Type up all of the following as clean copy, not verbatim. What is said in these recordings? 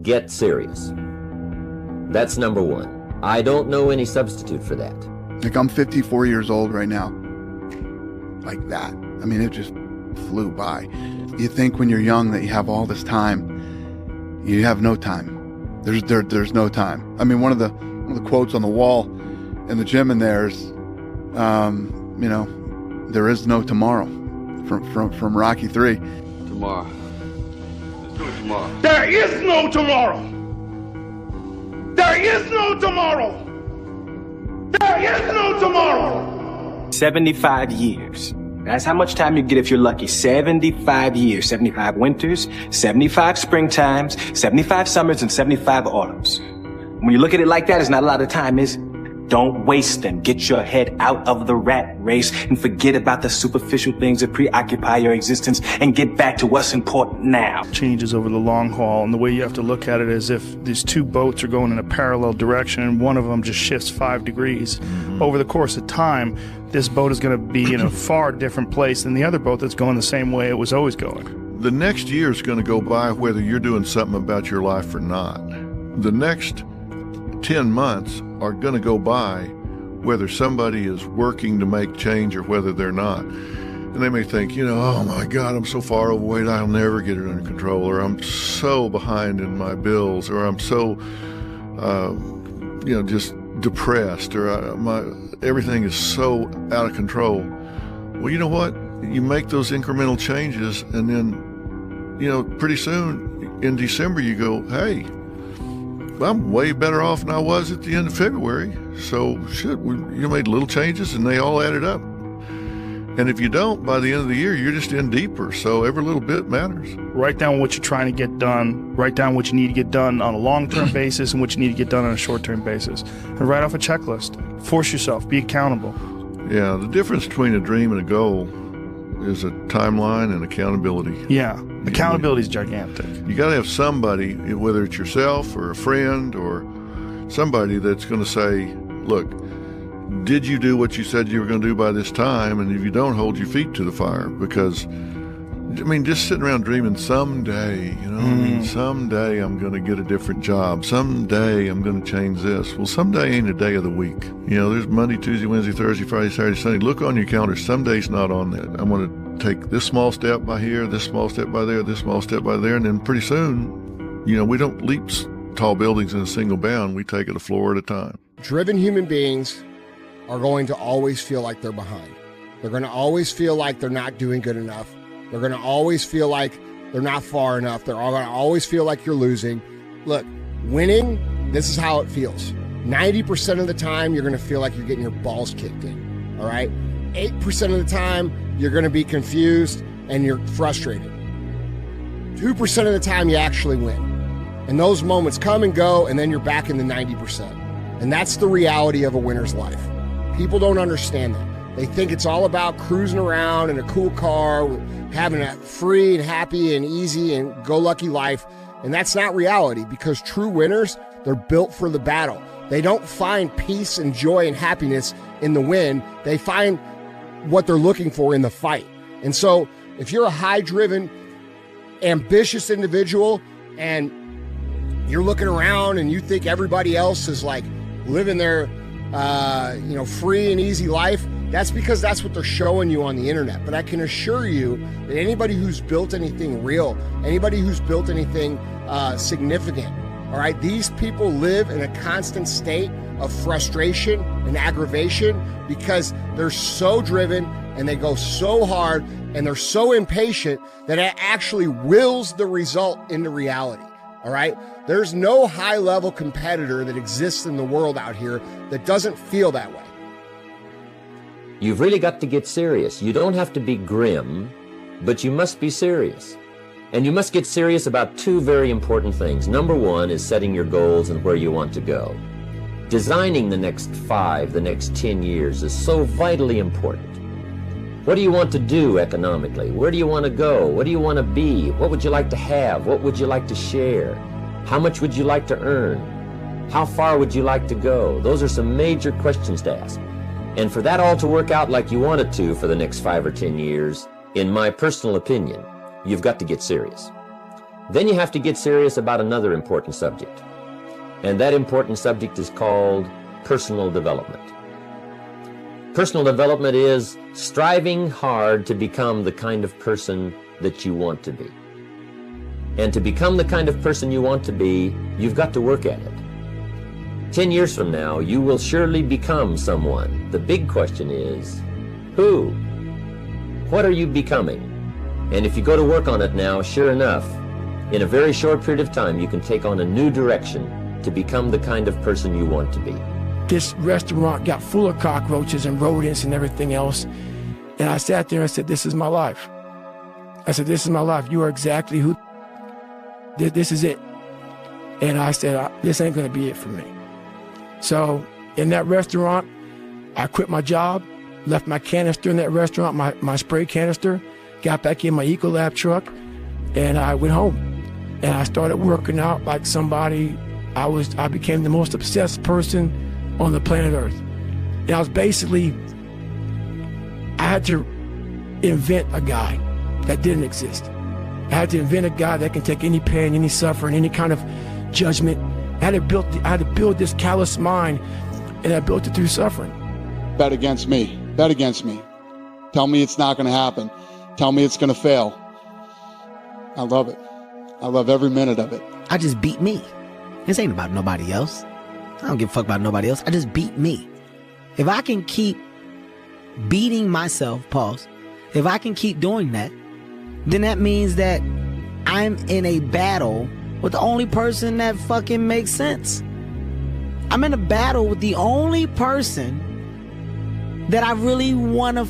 Get serious. That's number one. I don't know any substitute for that. Like, I'm 54 years old right now. Like that. I mean, it just flew by. You think when you're young that you have all this time. You have no time. There's no time. I mean, one of the quotes on the wall in the gym in there is, you know, there is no tomorrow, from Rocky 3. Tomorrow. Let's do it tomorrow. There is no tomorrow. There is no tomorrow. There is no tomorrow. 75 years. That's how much time you get if you're lucky. 75 years, 75 winters, 75 springtimes, 75 summers, and 75 autumns. When you look at it like that, it's not a lot of time, is it? Don't waste them. Get your head out of the rat race and forget about the superficial things that preoccupy your existence and get back to what's important now. Changes over the long haul, and the way you have to look at it is if these two boats are going in a parallel direction and one of them just shifts 5 degrees. Over the course of time, this boat is going to be in a far different place than the other boat that's going the same way it was always going. The next year is going to go by whether you're doing something about your life or not. The next 10 months are going to go by whether somebody is working to make change or whether they're not. And they may think, you know, oh my God, I'm so far overweight, I'll never get it under control, or I'm so behind in my bills, or I'm so, just depressed, or everything is so out of control. Well, you know what? You make those incremental changes, and then, you know, pretty soon in December you go, hey, I'm way better off than I was at the end of February. So shit, you made little changes and they all added up. And if you don't, by the end of the year, you're just in deeper. So every little bit matters. Write down what you're trying to get done. Write down what you need to get done on a long-term basis and what you need to get done on a short-term basis. And write off a checklist. Force yourself. Be accountable. Yeah, the difference between a dream and a goal is a timeline and accountability. Yeah, accountability is gigantic. You got to have somebody, whether it's yourself or a friend or somebody that's going to say, look, did you do what you said you were going to do by this time? And if you don't, hold your feet to the fire. Because, I mean, just sitting around dreaming someday, you know, I mean, someday I'm going to get a different job. Someday I'm going to change this. Well, someday ain't a day of the week. You know, there's Monday, Tuesday, Wednesday, Thursday, Friday, Saturday, Sunday. Look on your calendar. Some days not on that. I'm going to take this small step by here, this small step by there, this small step by there. And then pretty soon, you know, we don't leap tall buildings in a single bound. We take it a floor at a time. Driven human beings are going to always feel like they're behind. They're going to always feel like they're not doing good enough. They're going to always feel like they're not far enough. They're going to always feel like you're losing. Look, winning, this is how it feels. 90% of the time, you're going to feel like you're getting your balls kicked in, all right? 8% of the time, you're going to be confused and you're frustrated. 2% of the time, you actually win. And those moments come and go, and then you're back in the 90%. And that's the reality of a winner's life. People don't understand that. They think it's all about cruising around in a cool car, having a free and happy and easy and go-lucky life. And that's not reality, because true winners, they're built for the battle. They don't find peace and joy and happiness in the win. They find what they're looking for in the fight. And so if you're a high-driven, ambitious individual and you're looking around and you think everybody else is like living their free and easy life, that's because that's what they're showing you on the internet. But I can assure you that anybody who's built anything real, anybody who's built anything significant, all right, these people live in a constant state of frustration and aggravation because they're so driven and they go so hard and they're so impatient that it actually wills the result into reality. All right. There's no high level competitor that exists in the world out here that doesn't feel that way. You've really got to get serious. You don't have to be grim, but you must be serious. And you must get serious about two very important things. Number one is setting your goals and where you want to go. Designing the next 5, the next 10 years is so vitally important. What do you want to do economically? Where do you want to go? What do you want to be? What would you like to have? What would you like to share? How much would you like to earn? How far would you like to go? Those are some major questions to ask. And for that all to work out like you want it to for the next 5 or 10 years, in my personal opinion, you've got to get serious. Then you have to get serious about another important subject. And that important subject is called personal development. Personal development is striving hard to become the kind of person that you want to be. And to become the kind of person you want to be, you've got to work at it. 10 years from now, you will surely become someone. The big question is, who? What are you becoming? And if you go to work on it now, sure enough, in a very short period of time, you can take on a new direction to become the kind of person you want to be. This restaurant got full of cockroaches and rodents and everything else. And I sat there and said, this is my life. I said, this is my life. You are exactly who. This is it. And I said, this ain't going to be it for me. So in that restaurant, I quit my job, left my canister in that restaurant, my spray canister, got back in my Ecolab truck, and I went home. And I started working out like somebody. I became the most obsessed person on the planet Earth. And I was basically, I had to invent a guy that didn't exist. I had to invent a guy that can take any pain, any suffering, any kind of judgment. I had to build this callous mind, and I built it through suffering. Bet against me. Bet against me. Tell me it's not going to happen. Tell me it's going to fail. I love it. I love every minute of it. I just beat me. This ain't about nobody else. I don't give a fuck about nobody else. I just beat me. If I can keep beating myself, pause, if I can keep doing that, then that means that I'm in a battle with the only person that fucking makes sense. I'm in a battle with the only person that I really want to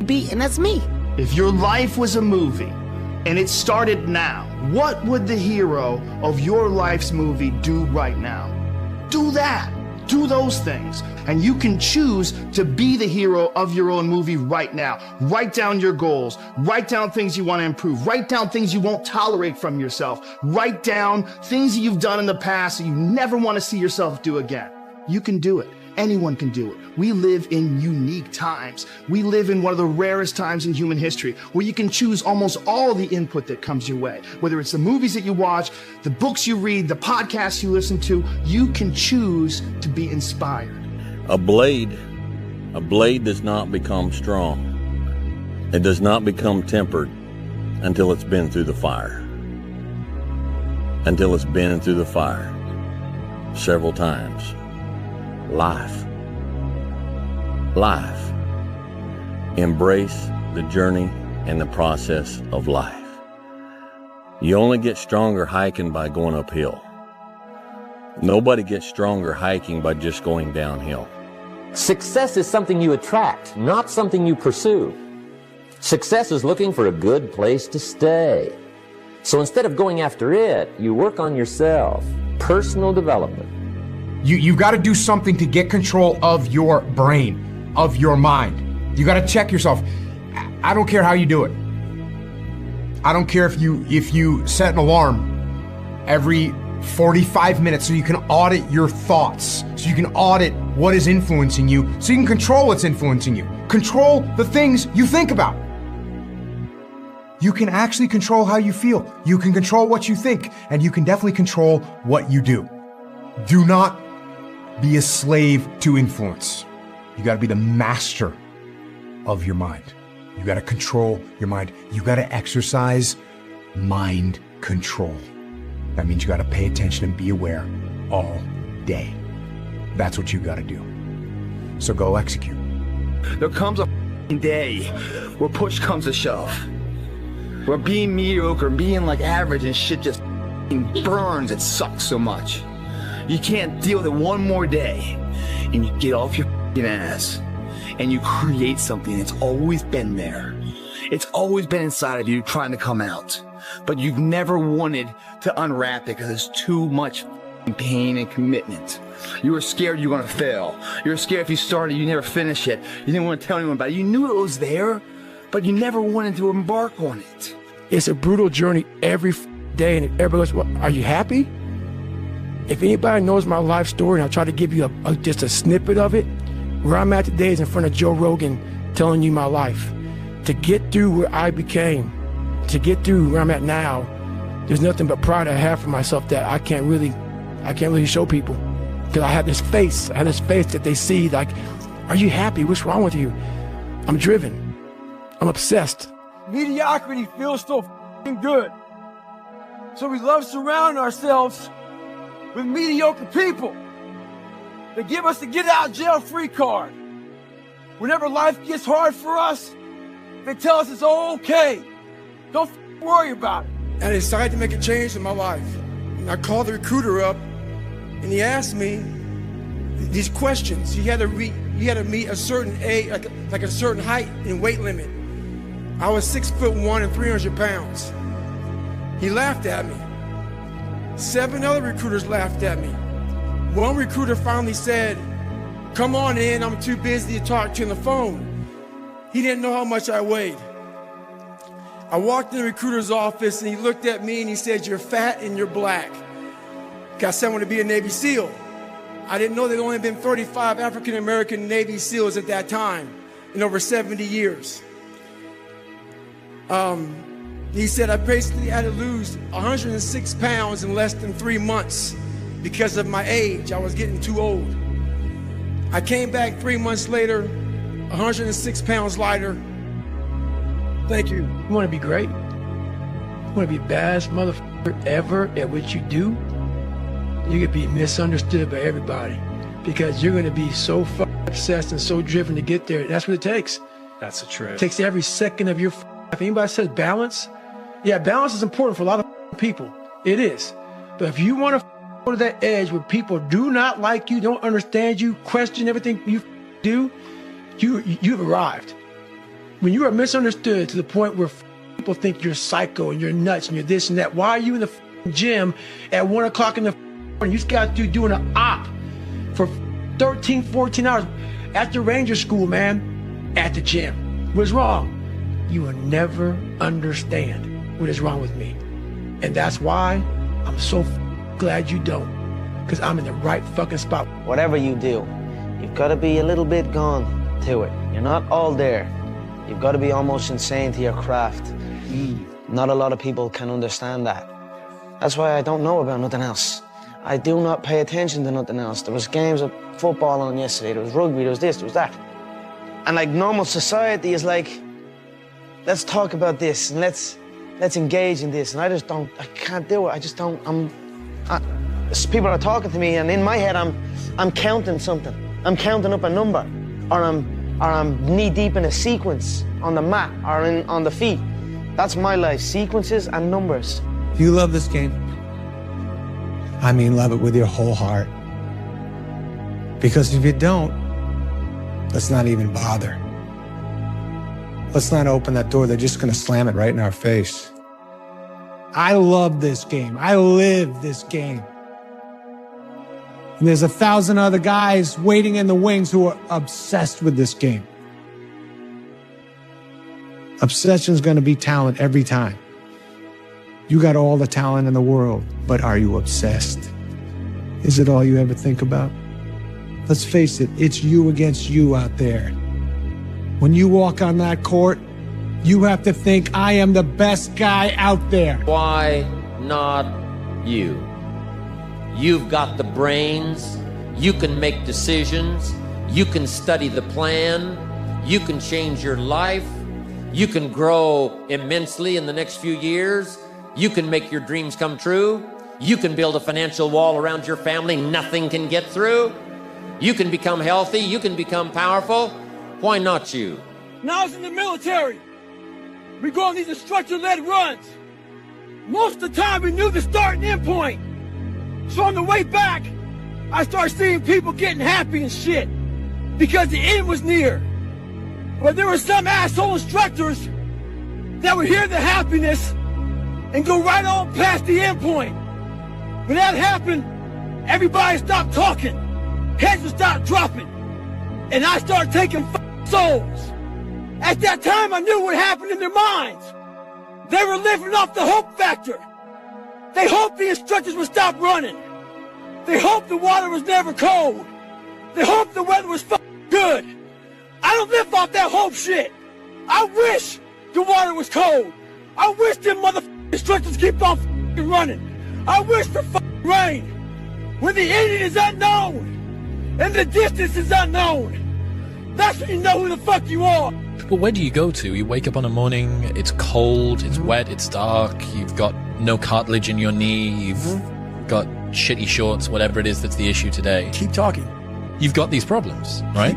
be, and that's me. If your life was a movie and it started now, what would the hero of your life's movie do right now? Do that. Do those things. And you can choose to be the hero of your own movie right now. Write down your goals. Write down things you want to improve. Write down things you won't tolerate from yourself. Write down things that you've done in the past that you never want to see yourself do again. You can do it. Anyone can do it. We live in unique times. We live in one of the rarest times in human history where you can choose almost all the input that comes your way. Whether it's the movies that you watch, the books you read, the podcasts you listen to, you can choose to be inspired. A blade does not become strong. It does not become tempered until it's been through the fire. Until it's been through the fire several times. Life. Embrace the journey and the process of life. You only get stronger hiking by going uphill. Nobody gets stronger hiking by just going downhill. Success is something you attract, not something you pursue. Success is looking for a good place to stay. So instead of going after it, you work on yourself. Personal development. You got to do something to get control of your brain, of your mind. You got to check yourself. I don't care how you do it. I don't care if you set an alarm every 45 minutes so you can audit your thoughts, so you can audit what is influencing you, so you can control what's influencing you. Control the things you think about. You can actually control how you feel. You can control what you think, and you can definitely control what you do. Do not be a slave to influence. You got to be the master of your mind. You got to control your mind. You got to exercise mind control. That means you got to pay attention and be aware all day. That's what you got to do. So go execute. There comes a day where push comes to shove. Where being mediocre, being like average and shit just burns. It sucks so much. You can't deal with it one more day, and you get off your ass, and you create something that's always been there. It's always been inside of you trying to come out, but you've never wanted to unwrap it because it's too much pain and commitment. You were scared you were going to fail. You were scared if you started, you never finish it. You didn't want to tell anyone about it. You knew it was there, but you never wanted to embark on it. It's a brutal journey every day, and everybody goes, well, are you happy? If anybody knows my life story, and I'll try to give you just a snippet of it, where I'm at today is in front of Joe Rogan telling you my life. To get through where I became, to get through where I'm at now, there's nothing but pride I have for myself that I can't really show people. Because I have this face that they see like, are you happy? What's wrong with you? I'm driven. I'm obsessed. Mediocrity feels so f***ing good. So we love surrounding ourselves with mediocre people. They give us the get out of jail free card. Whenever life gets hard for us, they tell us it's all okay. Don't worry about it. I decided to make a change in my life. And I called the recruiter up, and he asked me these questions. You had to meet a certain age, like a certain height and weight limit. I was 6'1" and 300 pounds. He laughed at me. 7 other recruiters laughed at me. One recruiter finally said, "Come on in, I'm too busy to talk to you on the phone." He didn't know how much I weighed. I walked in the recruiter's office and he looked at me and he said, "You're fat and you're black." Got someone to be a Navy SEAL. I didn't know there'd only been 35 African-American Navy SEALs at that time in over 70 years. He said I basically had to lose 106 pounds in less than 3 months because of my age. I was getting too old. I came back 3 months later, 106 pounds lighter. Thank you. You want to be great? You want to be the baddest motherfucker ever at what you do? You could be misunderstood by everybody because you're going to be so obsessed and so driven to get there. That's what it takes. That's the truth. It takes every second of your if anybody says balance, yeah, balance is important for a lot of people. It is. But if you want to go to that edge where people do not like you, don't understand you, question everything you do, you've arrived. When you are misunderstood to the point where people think you're psycho and you're nuts and you're this and that, why are you in the gym at 1 o'clock in the morning? You just got to doing an op for 13, 14 hours after Ranger School, man, at the gym. What's wrong? You will never understand what is wrong with me. And that's why I'm so glad you don't, because I'm in the right fucking spot. Whatever you do, you've got to be a little bit gone to it. You're not all there. You've got to be almost insane to your craft. Not a lot of people can understand that. That's why I don't know about nothing else. I do not pay attention to nothing else. There was games of football on yesterday, there was rugby, there was this, there was that. And like normal society is like, let's talk about this and let's engage in this. And I can't do it. I just don't, people are talking to me and in my head I'm counting something. I'm counting up a number or I'm knee deep in a sequence on the mat or on the feet. That's my life, sequences and numbers. If you love this game, I mean love it with your whole heart. Because if you don't, let's not even bother. Let's not open that door. They're just going to slam it right in our face. I love this game. I live this game. And there's 1,000 other guys waiting in the wings who are obsessed with this game. Obsession's going to be talent every time. You got all the talent in the world, but are you obsessed? Is it all you ever think about? Let's face it, it's you against you out there. When you walk on that court, you have to think, I am the best guy out there. Why not you? You've got the brains, you can make decisions, you can study the plan, you can change your life, you can grow immensely in the next few years, you can make your dreams come true, you can build a financial wall around your family nothing can get through, you can become healthy, you can become powerful. Why not you? When I was in the military, we go on these instructor-led runs. Most of the time, we knew the start and end point. So on the way back, I started seeing people getting happy and shit because the end was near. But there were some asshole instructors that would hear the happiness and go right on past the end point. When that happened, everybody stopped talking. Heads would stop dropping. And I started taking souls. At that time, I knew what happened in their minds. They were living off the hope factor. They hoped the instructors would stop running. They hoped the water was never cold. They hoped the weather was good. I don't live off that hope shit. I wish the water was cold. I wish them instructors keep on running. I wish for rain. When the ending is unknown and the distance is unknown, that's when you know who the fuck you are. But where do you go to? You wake up on a morning, it's cold, it's wet, it's dark, you've got no cartilage in your knee, you've got shitty shorts, whatever it is that's the issue today. Keep talking. You've got these problems, right?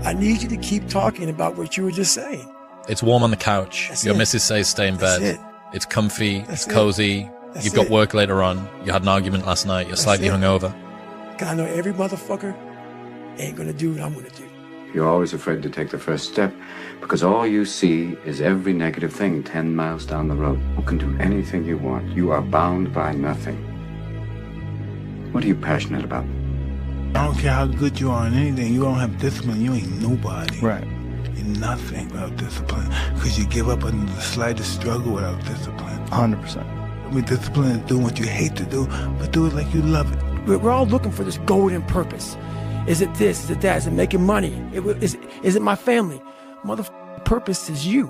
I need you to keep talking about what you were just saying. It's warm on the couch. That's Your it. missus says stay in bed. That's it. It's comfy. That's it's cozy. That's You've got it. work later on. You had an argument last night. You're slightly it. hungover. Because I know every motherfucker ain't gonna do what I'm gonna do. You're always afraid to take the first step because all you see is every negative thing 10 miles down the road. You can do anything you want. You are bound by nothing. What are you passionate about? I don't care how good you are in anything. You don't have discipline. You ain't nobody. Right. You're nothing without discipline because you give up under the slightest struggle without discipline. 100%. I mean, discipline is doing what you hate to do, but do it like you love it. We're all looking for this golden purpose. Is it this? Is it that? Is it making money? Is it my family? Motherfucking purpose is you.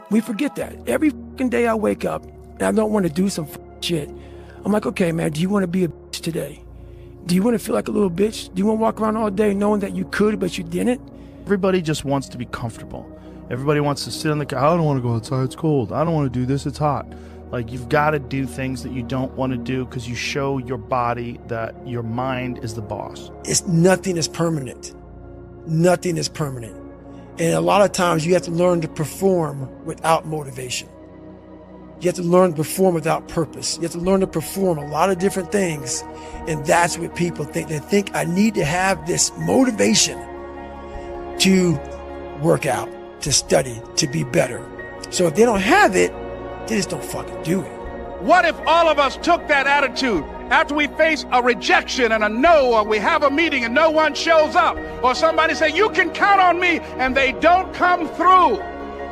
We forget that. Every fucking day I wake up and I don't want to do some shit. I'm like, okay, man, do you want to be a bitch today? Do you want to feel like a little bitch? Do you want to walk around all day knowing that you could, but you didn't? Everybody just wants to be comfortable. Everybody wants to sit on the couch. I don't want to go outside. It's cold. I don't want to do this. It's hot. Like, you've got to do things that you don't want to do because you show your body that your mind is the boss. Nothing is permanent. Nothing is permanent. And a lot of times you have to learn to perform without motivation. You have to learn to perform without purpose. You have to learn to perform a lot of different things. And that's what people think. They think I need to have this motivation to work out, to study, to be better. So if they don't have it, they just don't fucking do it. What if all of us took that attitude after we face a rejection and a no, or we have a meeting and no one shows up, or somebody say, you can count on me, and they don't come through?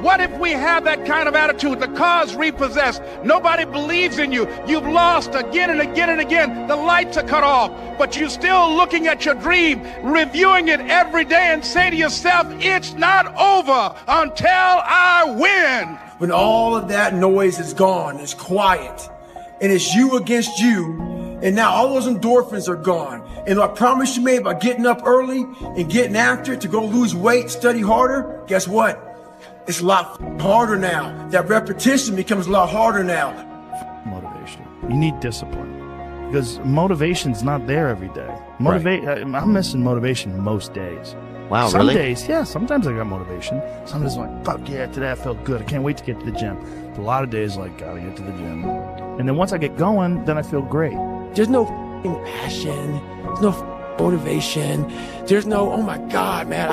What if we have that kind of attitude? The car's repossessed. Nobody believes in you. You've lost again and again and again. The lights are cut off, but you're still looking at your dream, reviewing it every day and say to yourself, it's not over until I win. When all of that noise is gone, it's quiet, and it's you against you, and now all those endorphins are gone. And I promise you made by getting up early and getting after it to go lose weight, study harder, guess what? It's a lot harder now. That repetition becomes a lot harder now. Motivation. You need discipline because motivation's not there every day. I'm missing motivation most days. Wow, Some really? days, yeah, sometimes I got motivation. Sometimes I'm like, fuck yeah, today I felt good. I can't wait to get to the gym. But a lot of days, like, gotta get to the gym. And then once I get going, then I feel great. There's no passion. There's no motivation. There's no, oh my God, man.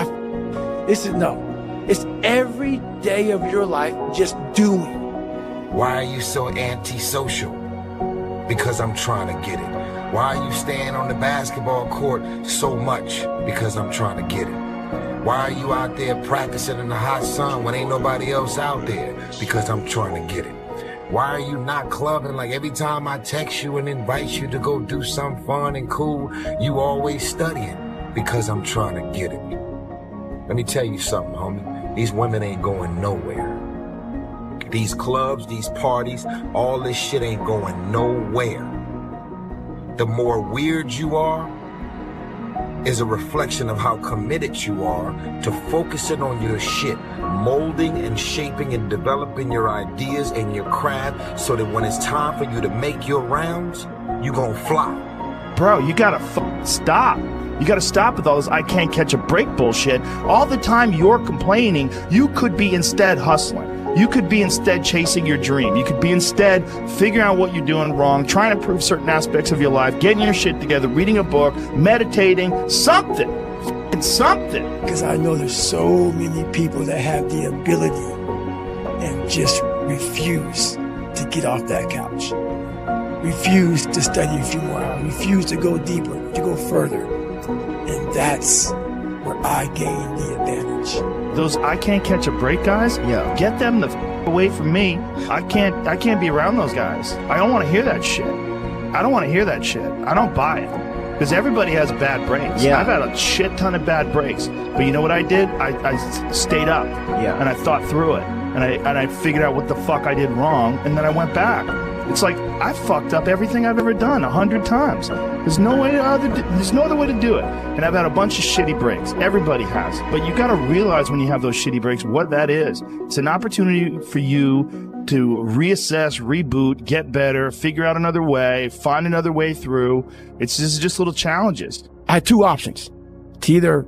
It's every day of your life just doing. Why are you so antisocial? Because I'm trying to get it. Why are you staying on the basketball court so much? Because I'm trying to get it. Why are you out there practicing in the hot sun when ain't nobody else out there? Because I'm trying to get it. Why are you not clubbing? Like every time I text you and invite you to go do something fun and cool, you always studying. Because I'm trying to get it. Let me tell you something, homie. These women ain't going nowhere. These clubs, these parties, all this shit ain't going nowhere. The more weird you are is a reflection of how committed you are to focusing on your shit, molding and shaping and developing your ideas and your craft so that when it's time for you to make your rounds, you gonna fly. Bro, you gotta stop. You gotta stop with all this I can't catch a break bullshit. All the time you're complaining, you could be instead hustling. You could be instead chasing your dream. You could be instead figuring out what you're doing wrong, trying to improve certain aspects of your life, getting your shit together, reading a book, meditating, something. Something. Because I know there's so many people that have the ability and just refuse to get off that couch. Refuse to study a few more hours. Refuse to go deeper, to go further. And that's where I gain the advantage. Those I can't catch a break guys, yeah, get them the away from me. I can't be around those guys. I don't want to hear that shit. I don't want to hear that shit. I don't buy it. Because everybody has bad breaks. Yeah. I've had a shit ton of bad breaks. But you know what I did? I stayed up. Yeah. And I thought through it. And I figured out what the fuck I did wrong. And then I went back. It's like, I fucked up everything I've ever done 100 times. There's no other way to do it. And I've had a bunch of shitty breaks. Everybody has. But you got to realize when you have those shitty breaks what that is. It's an opportunity for you to reassess, reboot, get better, figure out another way, find another way through. It's just little challenges. I had two options. To either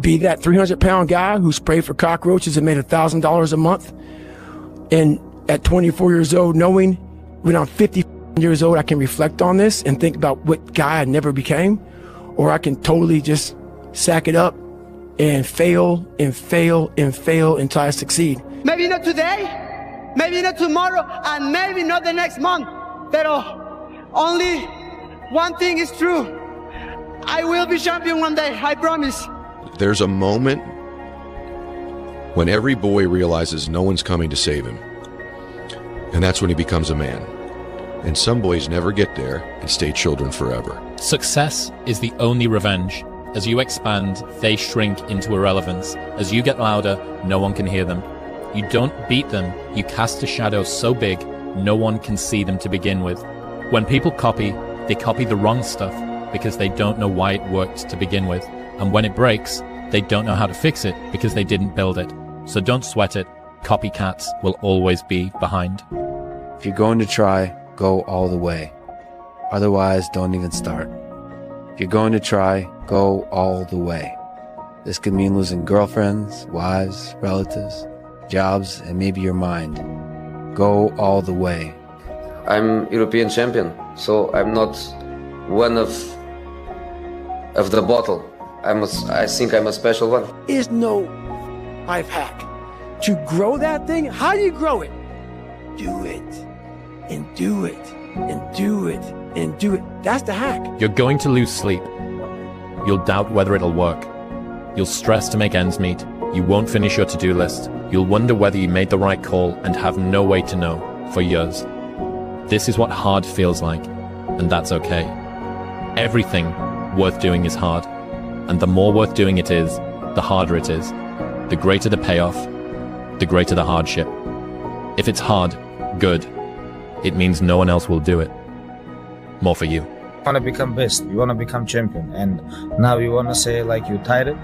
be that 300-pound guy who sprayed for cockroaches and made $1,000 a month, and at 24 years old, knowing when I'm 50 years old, I can reflect on this and think about what guy I never became, or I can totally just sack it up and fail and fail and fail until I succeed. Maybe not today, maybe not tomorrow, and maybe not the next month, but only one thing is true. I will be champion one day, I promise. There's a moment when every boy realizes no one's coming to save him. And that's when he becomes a man. And some boys never get there and stay children forever. Success is the only revenge. As you expand, they shrink into irrelevance. As you get louder, no one can hear them. You don't beat them, you cast a shadow so big, no one can see them to begin with. When people copy, they copy the wrong stuff because they don't know why it worked to begin with. And when it breaks, they don't know how to fix it because they didn't build it. So don't sweat it. Copycats will always be behind. If you're going to try, go all the way. Otherwise, don't even start. If you're going to try, go all the way. This could mean losing girlfriends, wives, relatives, jobs, and maybe your mind. Go all the way. I'm European champion, so I'm not one of the bottle. I think I'm a special one. Is no life hack. To grow that thing, how do you grow it? Do it, and do it, and do it, and do it. That's the hack. You're going to lose sleep. You'll doubt whether it'll work. You'll stress to make ends meet. You won't finish your to-do list. You'll wonder whether you made the right call and have no way to know for years. This is what hard feels like, and that's okay. Everything worth doing is hard, and the more worth doing it is, the harder it is. The greater the payoff, the greater the hardship. If it's hard, good. It means no one else will do it. More for you. You want to become best, you want to become champion, and now you want to say like you tired?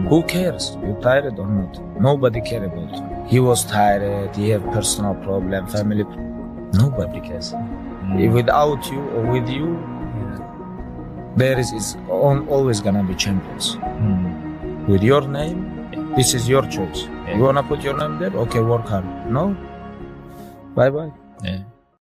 Who cares? You tired or not? Nobody cares about you. He was tired, he had personal problem, family. Nobody cares. Without you or with you, there is always gonna be champions. With your name, this is your choice. You wanna put your name there? Okay, work hard. No? Bye-bye. Yeah.